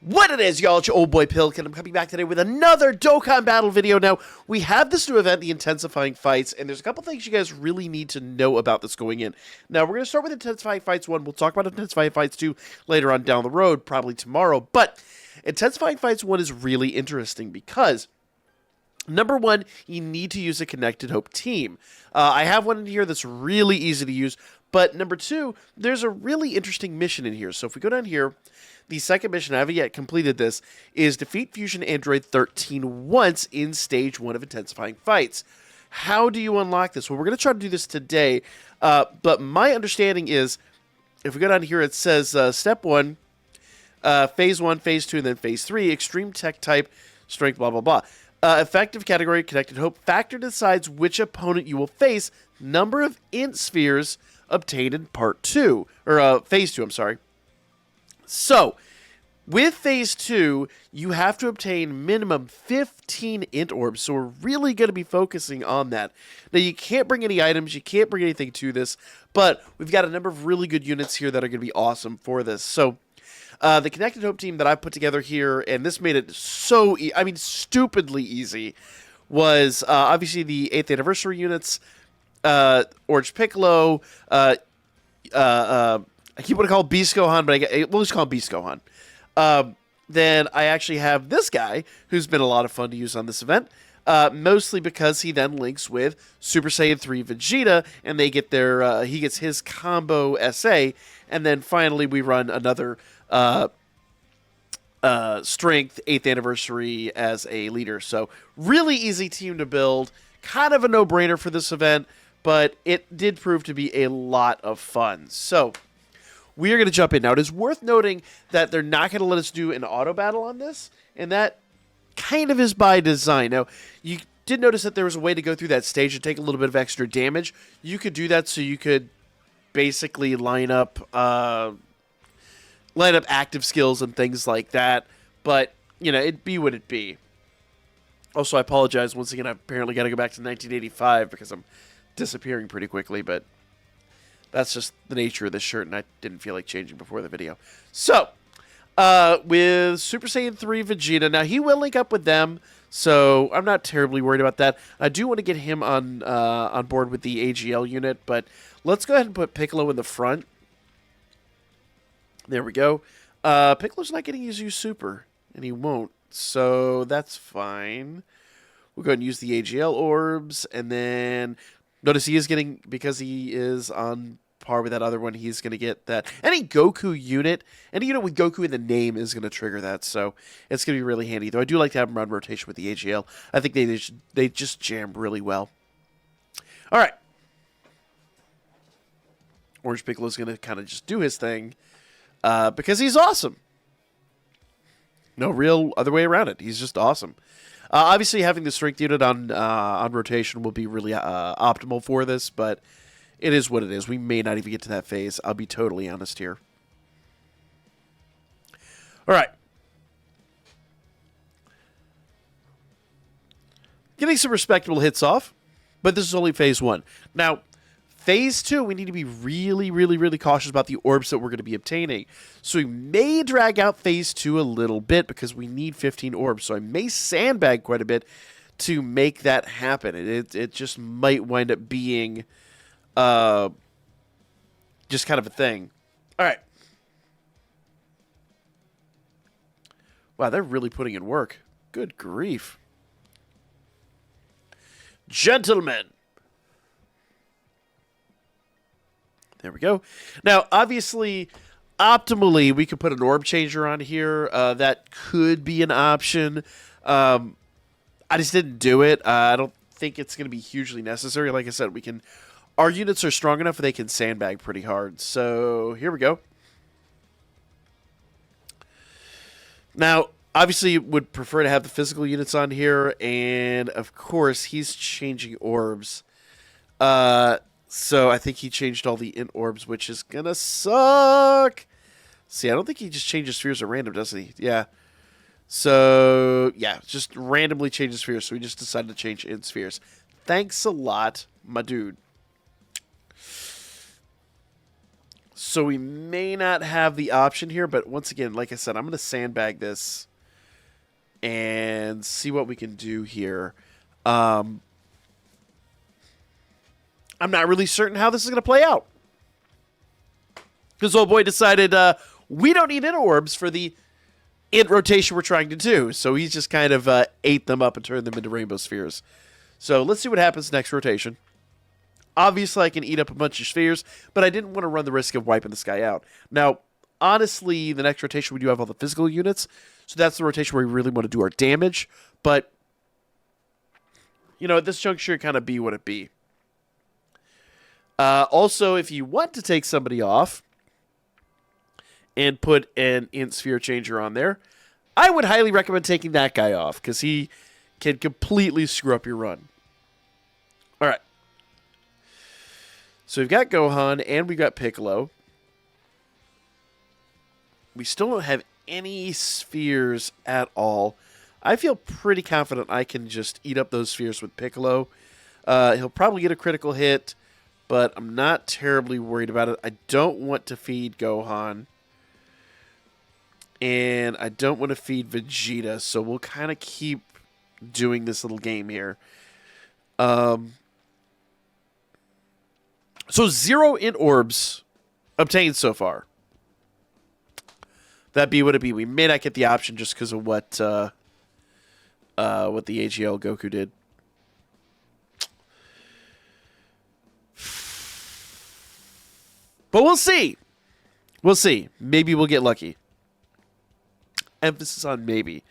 What it is, y'all, it's your old boy Pilk, and I'm coming back today with another Dokkan battle video. Now, we have this new event, the Intensifying Fights, and there's a couple things you guys really need to know about this going in. Now, we're going to start with Intensifying Fights 1. We'll talk about Intensifying Fights 2 later on down the road, probably tomorrow. But Intensifying Fights 1 is really interesting because number one, you need to use a Connected Hope team. I have one in here that's really easy to use. But number two, there's a really interesting mission in here. So if we go down here, the second mission, I haven't yet completed this, is defeat Fusion Android 13 once in Stage 1 of Intensifying Fights. How do you unlock this? Well, we're going to try to do this today. But my understanding is, if we go down here, it says Step 1, Phase 1, Phase 2, and then Phase 3, Extreme Tech Type, Strength, blah, blah, blah. Effective category, Connected Hope. Factor decides which opponent you will face. Number of int spheres obtained in Part 2. Or Phase 2, I'm sorry. So, with Phase 2, you have to obtain minimum 15 int orbs. So we're really going to be focusing on that. Now, you can't bring any items. You can't bring anything to this. But we've got a number of really good units here that are going to be awesome for this. So, the Connected Hope team that I put together here, and this made it so, stupidly easy, was obviously the 8th anniversary units, Orange Piccolo, I keep wanting to call him Beast Gohan, but we'll just call him Beast Gohan. Then I actually have this guy, who's been a lot of fun to use on this event, mostly because he then links with Super Saiyan 3 Vegeta, and they get their, he gets his combo SA, and then finally we run another Strength 8th anniversary as a leader. So really easy team to build, kind of a no-brainer for this event, but it did prove to be a lot of fun. So we are going to jump in. Now, it is worth noting that they're not going to let us do an auto battle on this, and that kind of is by design. Now, you did notice that there was a way to go through that stage and take a little bit of extra damage. You could do that so you could basically line up active skills and things like that, but, you know, it'd be what it be. Also, I apologize once again. I apparently got to go back to 1985 because I'm disappearing pretty quickly, but that's just the nature of this shirt, and I didn't feel like changing before the video. So, with Super Saiyan 3 Vegeta, now he will link up with them, so I'm not terribly worried about that. I do want to get him on board with the AGL unit, but let's go ahead and put Piccolo in the front. There we go. Piccolo's not getting his use super, and he won't, so that's fine. We'll go ahead and use the AGL orbs, and then notice he is getting, because he is on par with that other one, he's going to get that. Any Goku unit, any unit with Goku in the name is going to trigger that, so it's going to be really handy. Though I do like to have them run rotation with the AGL. I think they just jam really well. All right. Orange Piccolo's going to kind of just do his thing. Because he's awesome. No real other way around it. He's just awesome. Obviously, having the strength unit on rotation will be really optimal for this, but it is what it is. We may not even get to that phase. I'll be totally honest here. All right. Getting some respectable hits off, but this is only phase 1. Now, Phase 2, we need to be really, really, really cautious about the orbs that we're going to be obtaining. So we may drag out Phase 2 a little bit because we need 15 orbs. So I may sandbag quite a bit to make that happen. It just might wind up being just kind of a thing. All right. Wow, they're really putting in work. Good grief. Gentlemen. There we go. Now, obviously, optimally, we could put an orb changer on here. That could be an option. I just didn't do it. I don't think it's going to be hugely necessary. Like I said, our units are strong enough that they can sandbag pretty hard. So, here we go. Now, obviously, would prefer to have the physical units on here. And, of course, he's changing orbs. So I think he changed all the int orbs, which is going to suck. See, I don't think he just changes spheres at random, doesn't he? Yeah. So, yeah, just randomly changes spheres. So we just decided to change int spheres. Thanks a lot, my dude. So we may not have the option here, but once again, like I said, I'm going to sandbag this and see what we can do here. I'm not really certain how this is going to play out. Because old boy decided we don't need int orbs for the int rotation we're trying to do. So he's just kind of ate them up and turned them into rainbow spheres. So let's see what happens next rotation. Obviously, I can eat up a bunch of spheres, but I didn't want to run the risk of wiping this guy out. Now, honestly, the next rotation we do have all the physical units, so that's the rotation where we really want to do our damage. But, you know, at this juncture, it kind of be what it be. Also, if you want to take somebody off and put an int sphere changer on there, I would highly recommend taking that guy off, because he can completely screw up your run. All right. So we've got Gohan and we've got Piccolo. We still don't have any spheres at all. I feel pretty confident I can just eat up those spheres with Piccolo. He'll probably get a critical hit, but I'm not terribly worried about it. I don't want to feed Gohan. And I don't want to feed Vegeta, so we'll kind of keep doing this little game here. So 0 int orbs obtained so far. That be what it be. We may not get the option just because of what the AGL Goku did. But we'll see. We'll see. Maybe we'll get lucky. Emphasis on maybe.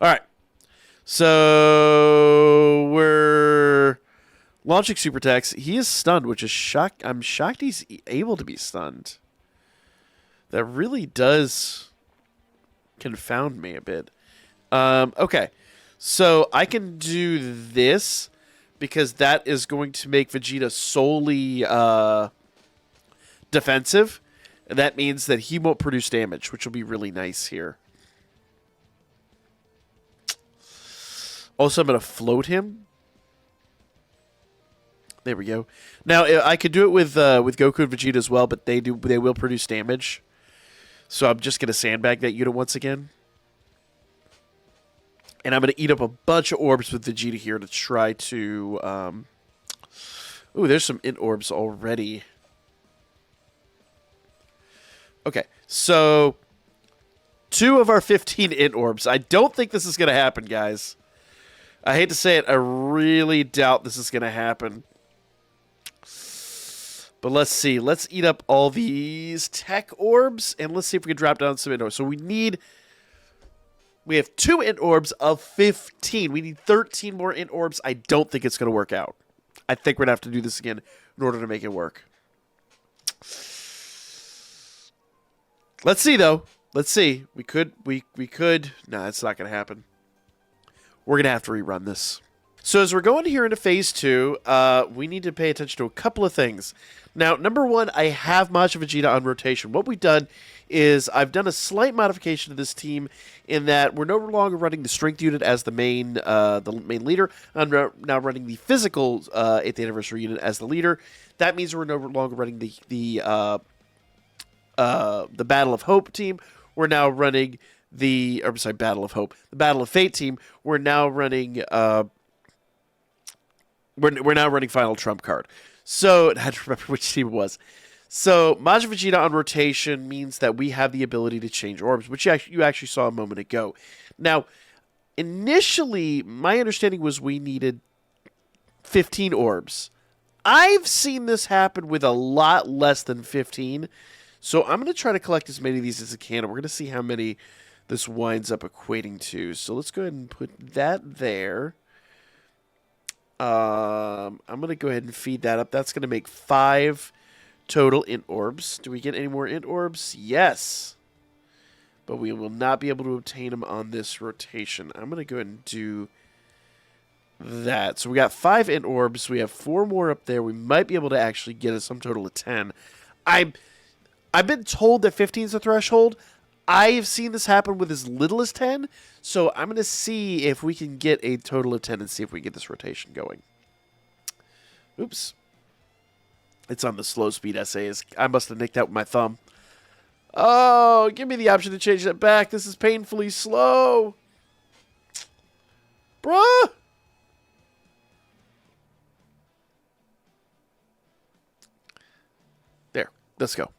All right. So we're launching Super Attacks. He is stunned, which is shocked. I'm shocked he's able to be stunned. That really does confound me a bit. Okay. So I can do this because that is going to make Vegeta solely defensive. And that means that he won't produce damage, which will be really nice here. Also, I'm going to float him. There we go. Now, I could do it with Goku and Vegeta as well, but they will produce damage. So I'm just going to sandbag that unit once again. And I'm going to eat up a bunch of orbs with Vegeta here to try to... Ooh, there's some int orbs already. Okay, so 2 of our 15 int orbs. I don't think this is going to happen, guys. I hate to say it, I really doubt this is going to happen. But let's see. Let's eat up all these tech orbs, and let's see if we can drop down some int orbs. So we have 2 int orbs of 15. We need 13 more int orbs. I don't think it's going to work out. I think we're going to have to do this again in order to make it work. Let's see, though. Let's see. We could. No, it's not going to happen. We're going to have to rerun this. So as we're going here into Phase 2, we need to pay attention to a couple of things. Now, number one, I have Majin Vegeta on rotation. What we've done is I've done a slight modification to this team in that we're no longer running the strength unit as the main leader. I'm now running the physical 8th anniversary unit as the leader. That means we're no longer running the Battle of Hope team. We're now running the Battle of Hope. The Battle of Fate team. We're now running we're now running Final Trump Card. So I had to remember which team it was. So Majin Vegeta on rotation means that we have the ability to change orbs, which you actually saw a moment ago. Now, initially, my understanding was we needed 15 orbs. I've seen this happen with a lot less than 15. So I'm going to try to collect as many of these as I can. And we're going to see how many this winds up equating to. So let's go ahead and put that there. I'm going to go ahead and feed that up. That's going to make 5 total int orbs. Do we get any more int orbs? Yes. But we will not be able to obtain them on this rotation. I'm going to go ahead and do that. So we got 5 int orbs. We have 4 more up there. We might be able to actually get a sum total of 10. I've been told that 15 is the threshold. I've seen this happen with as little as 10, so I'm going to see if we can get a total of 10 and see if we get this rotation going. Oops. It's on the slow speed essays. I must have nicked that with my thumb. Oh, give me the option to change that back. This is painfully slow. Bruh. There. Let's go.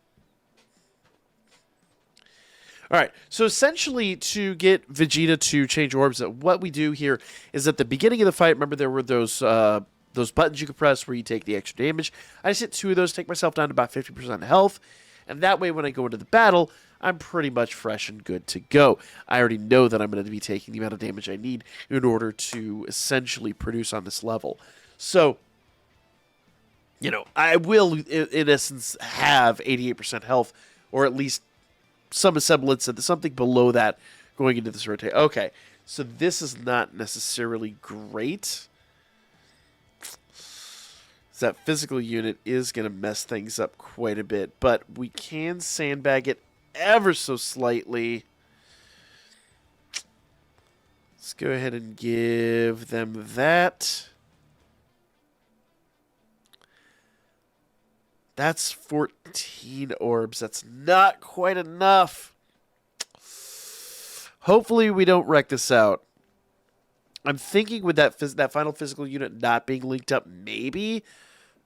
All right, so essentially to get Vegeta to change orbs, what we do here is at the beginning of the fight, remember there were those buttons you could press where you take the extra damage. I just hit 2 of those, take myself down to about 50% health, and that way when I go into the battle, I'm pretty much fresh and good to go. I already know that I'm going to be taking the amount of damage I need in order to essentially produce on this level. So, you know, I will, in essence, have 88% health, or at least some semblance of something below that going into this rotate. Okay, so this is not necessarily great. That physical unit is going to mess things up quite a bit, but we can sandbag it ever so slightly. Let's go ahead and give them that. That's 14 orbs. That's not quite enough. Hopefully we don't wreck this out. I'm thinking with that final physical unit not being linked up, maybe.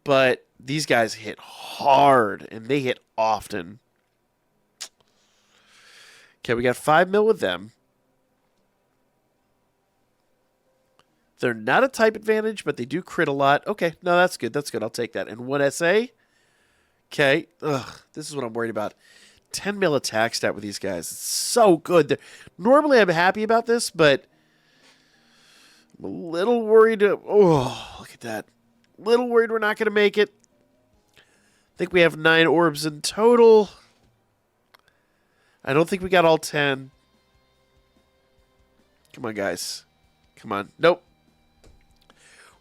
But these guys hit hard, and they hit often. Okay, we got 5 mil with them. They're not a type advantage, but they do crit a lot. Okay, no, that's good. That's good. I'll take that. And 1 SA. Okay. Ugh, this is what I'm worried about. 10 mil attack stat with these guys. It's so good. Normally, I'm happy about this, but I'm a little worried. Oh, look at that. A little worried we're not going to make it. I think we have 9 orbs in total. I don't think we got all 10. Come on, guys. Come on. Nope.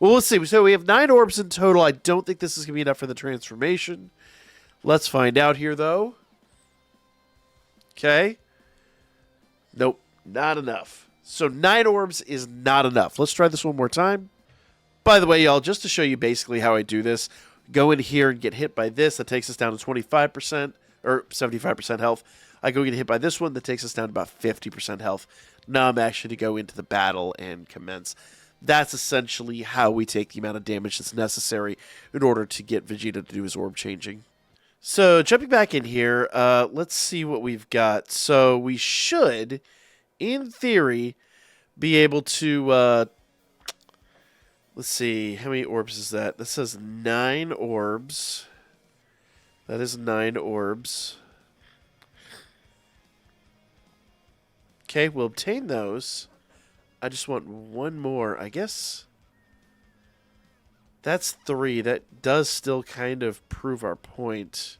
Well, let's see. So we have 9 orbs in total. I don't think this is going to be enough for the transformation. Let's find out here, though. Okay. Nope. Not enough. So 9 orbs is not enough. Let's try this one more time. By the way, y'all, just to show you basically how I do this, go in here and get hit by this. That takes us down to 25% or 75% health. I go get hit by this one. That takes us down to about 50% health. Now I'm actually to go into the battle and commence. That's essentially how we take the amount of damage that's necessary in order to get Vegeta to do his orb changing. So jumping back in here, let's see what we've got. So we should, in theory, be able to, let's see, how many orbs is that? That says 9 orbs. That is 9 orbs. Okay, we'll obtain those. I just want 1 more, I guess. That's 3. That does still kind of prove our point.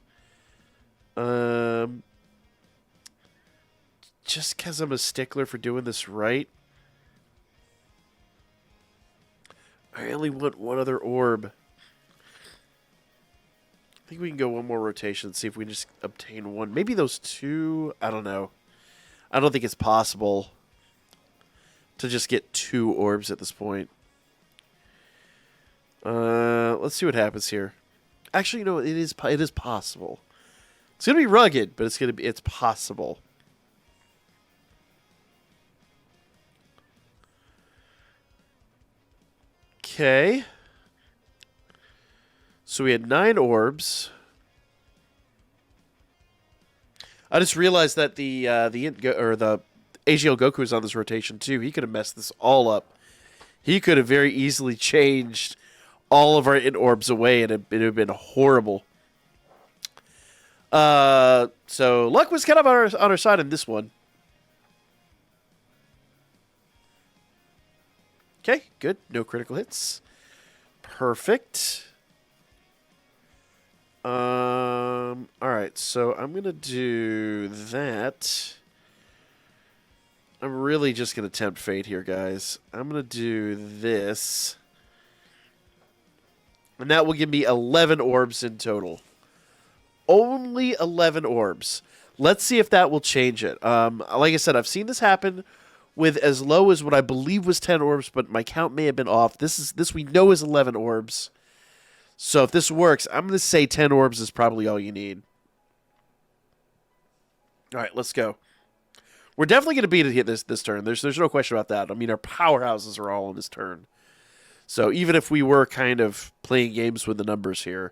Just because I'm a stickler for doing this right. I only want 1 other orb. I think we can go 1 more rotation and see if we can just obtain 1. Maybe those 2. I don't know. I don't think it's possible to just get 2 orbs at this point. Let's see what happens here. Actually, you know, it is possible. It's gonna be rugged, but it's possible. Okay. So we had 9 orbs. I just realized that the AGL Goku is on this rotation too. He could have messed this all up. He could have very easily changed all of our orbs away, and it would have been horrible. So luck was kind of on our side in this one. Okay, good. No critical hits. Perfect. Alright, so I'm going to do that. I'm really just going to tempt fate here, guys. I'm going to do this. And that will give me 11 orbs in total. Only 11 orbs. Let's see if that will change it. Like I said, I've seen this happen with as low as what I believe was 10 orbs, but my count may have been off. This we know is 11 orbs. So if this works, I'm going to say 10 orbs is probably all you need. All right, let's go. We're definitely going to beat it this turn. There's no question about that. I mean, our powerhouses are all on this turn. So even if we were kind of playing games with the numbers here,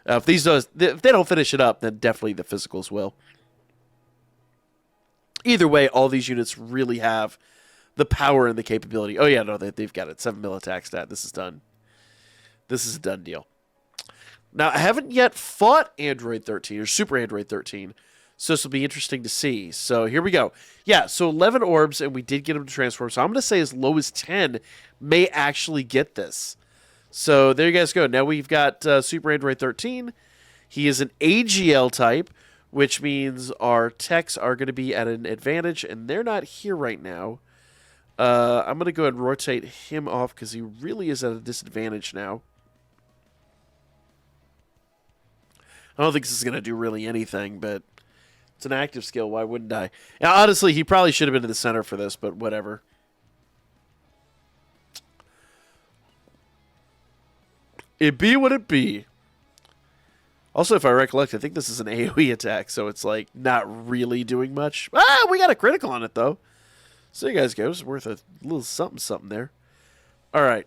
if they don't finish it up, then definitely the physicals will. Either way, all these units really have the power and the capability. Oh yeah, no, they've got it. 7 mil attack stat. This is done. This is a done deal. Now, I haven't yet fought Android 13 or Super Android 13, so this will be interesting to see. So here we go. Yeah, so 11 orbs, and we did get him to transform. So I'm going to say as low as 10 may actually get this. So there you guys go. Now we've got Super Android 13. He is an AGL type, which means our techs are going to be at an advantage, and they're not here right now. I'm going to go ahead and rotate him off because he really is at a disadvantage now. I don't think this is going to do really anything, but it's an active skill. Why wouldn't I? Now, honestly, he probably should have been in the center for this, but whatever. It be what it be. Also, if I recollect, I think this is an AoE attack, so it's like not really doing much. Ah, we got a critical on it, though. So you guys go. It's worth a little something there. All right.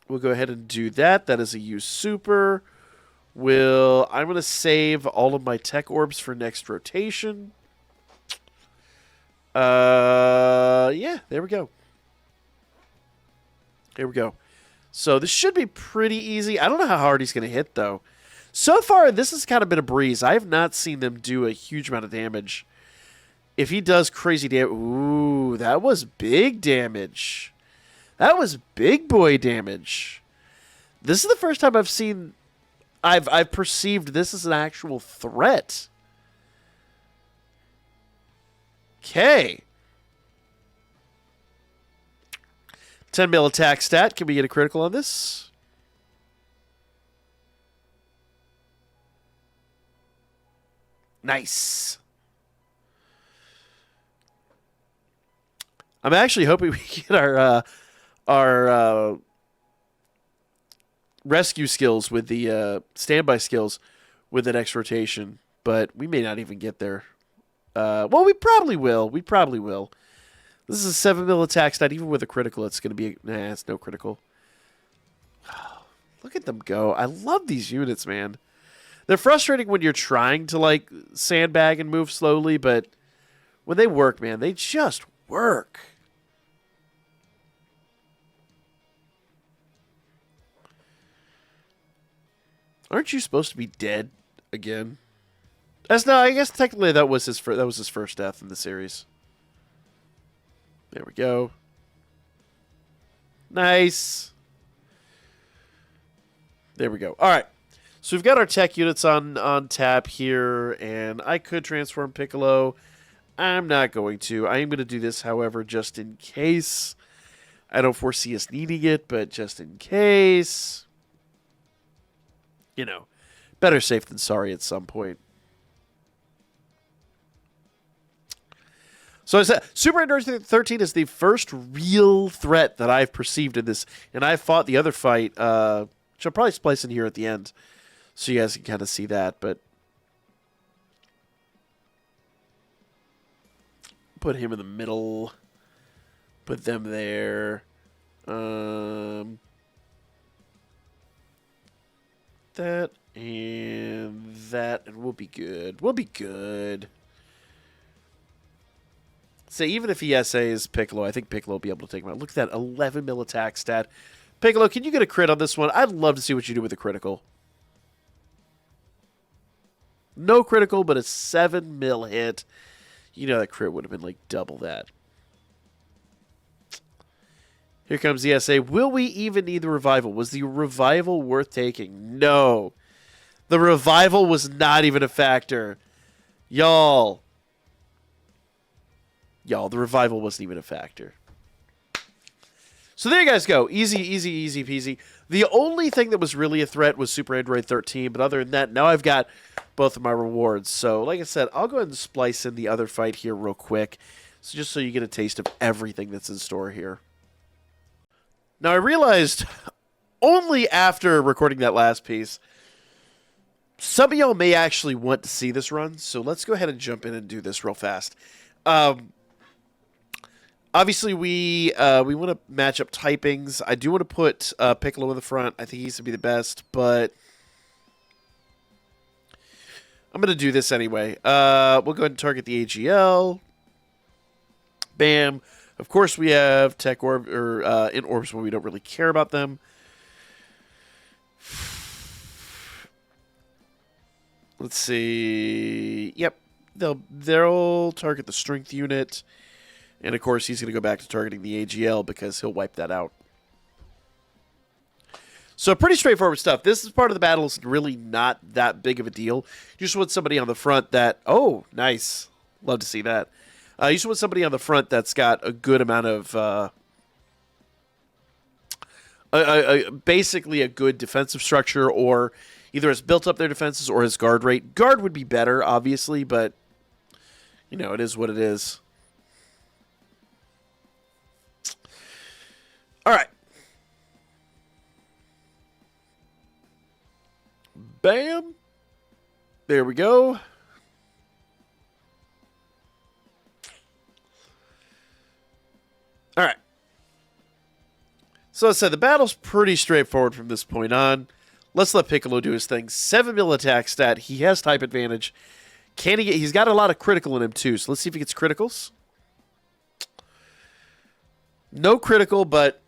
We'll go ahead and do that. That is a use super. I'm going to save all of my tech orbs for next rotation. Yeah, there we go. Here we go. So this should be pretty easy. I don't know how hard he's going to hit, though. So far, this has kind of been a breeze. I have not seen them do a huge amount of damage. If he does crazy damage... Ooh, that was big damage. That was big boy damage. This is the first time I've seen... I've perceived this as an actual threat. Okay. 10 mil attack stat. Can we get a critical on this? Nice. I'm actually hoping we get our rescue skills with the standby skills with the next rotation, but we may not even get there. Well, we probably will. We probably will. This is a 7 mil attack stat. Even with a critical, it's going to be... Nah, it's no critical. Look at them go. I love these units, man. They're frustrating when you're trying to, like, sandbag and move slowly, but when they work, man, they just work. Aren't you supposed to be dead again? No, I guess technically that was his first death in the series. There we go. Nice. There we go. All right. So we've got our tech units on tap here, and I could transform Piccolo. I'm not going to. I am going to do this, however, just in case. I don't foresee us needing it, but just in case. You know, better safe than sorry at some point. So I said, Super Android 13 is the first real threat that I've perceived in this, and I fought the other fight, which I'll probably splice in here at the end, so you guys can kind of see that, but put him in the middle, put them there, that and that, and we'll be good. We'll be good. So even if he SAs Piccolo, I think Piccolo will be able to take him out. Look at that 11 mil attack stat. Piccolo, can you get a crit on this one? I'd love to see what you do with a critical. No critical, but a 7 mil hit. You know that crit would have been like double that. Here comes the SA. Will we even need the revival? Was the revival worth taking? No. The revival was not even a factor. Y'all, the revival wasn't even a factor. So there you guys go. Easy, easy, easy peasy. The only thing that was really a threat was Super Android 13, but other than that, now I've got both of my rewards. So like I said, I'll go ahead and splice in the other fight here real quick, so just so you get a taste of everything that's in store here. Now I realized only after recording that last piece. Some of y'all may actually want to see this run, so let's go ahead and jump in and do this real fast. Obviously, we want to match up typings. I do want to put Piccolo in the front. I think he's to be the best, but I'm going to do this anyway. We'll go ahead and target the AGL. Bam. Of course, we have Tech Orb, or in orbs when we don't really care about them. Let's see. Yep, they'll target the strength unit, and of course he's going to go back to targeting the AGL because he'll wipe that out. So pretty straightforward stuff. This is part of the battle. It's really not that big of a deal. You just want somebody on the front that, oh, nice, love to see that. You just want somebody on the front that's got a good amount of, basically a good defensive structure, or either has built up their defenses or has guard rate. Guard would be better, obviously, but, you know, it is what it is. All right. Bam. There we go. All right. So as I said, the battle's pretty straightforward from this point on. Let's let Piccolo do his thing. 7 mil attack stat. He has type advantage. Can he get... He's got a lot of critical in him, too. So let's see if he gets criticals. No critical, but...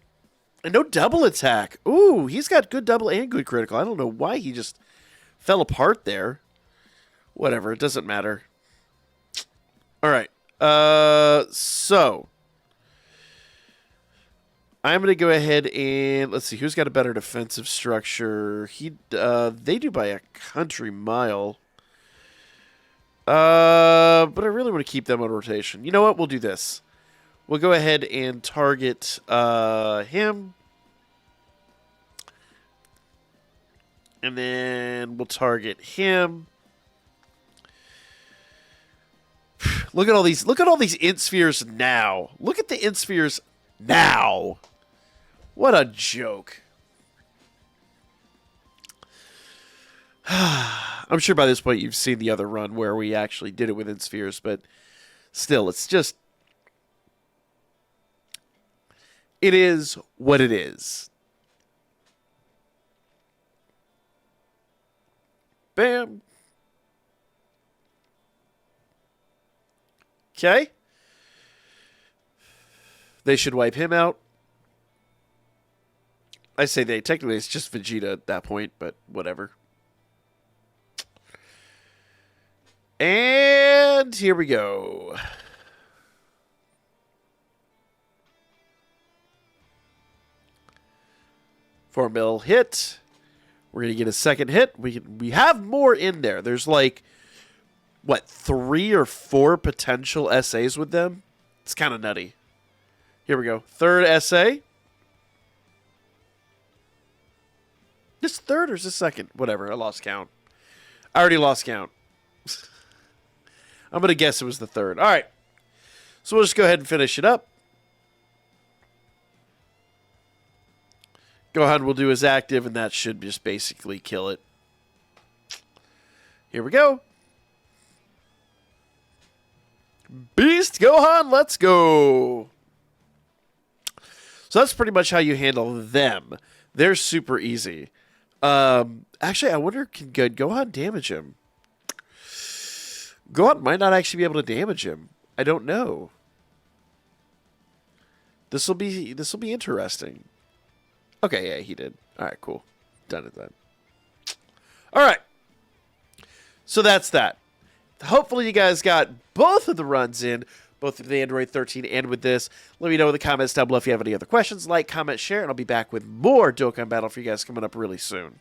And no double attack. Ooh, he's got good double and good critical. I don't know why he just fell apart there. Whatever, it doesn't matter. All right. So... I'm going to go ahead and, let's see, who's got a better defensive structure? They do by a country mile. But I really want to keep them on rotation. You know what? We'll do this. We'll go ahead and target him. And then we'll target him. Look at all these int spheres now. Look at the int spheres now. What a joke. I'm sure by this point you've seen the other run where we actually did it within spheres, but still, it's just... It is what it is. Bam. Okay. They should wipe him out. I say they. Technically, it's just Vegeta at that point, but whatever. And here we go. Four mil hit. We're going to get a second hit. We have more in there. There's like, what, 3 or 4 potential SAs with them? It's kind of nutty. Here we go. Third SA. This third or is this second? Whatever. I lost count. I already lost count. I'm going to guess it was the third. All right. So we'll just go ahead and finish it up. Gohan will do his active, and that should just basically kill it. Here we go. Beast Gohan, let's go. So that's pretty much how you handle them. They're super easy. Actually, I wonder, can Gohan damage him? Gohan might not actually be able to damage him. I don't know. This will be interesting. Okay, yeah, he did. All right, cool. Done it then. All right. So that's that. Hopefully you guys got both of the runs in, both with the Android 13 and with this. Let me know in the comments down below if you have any other questions. Like, comment, share, and I'll be back with more Dokkan Battle for you guys coming up really soon.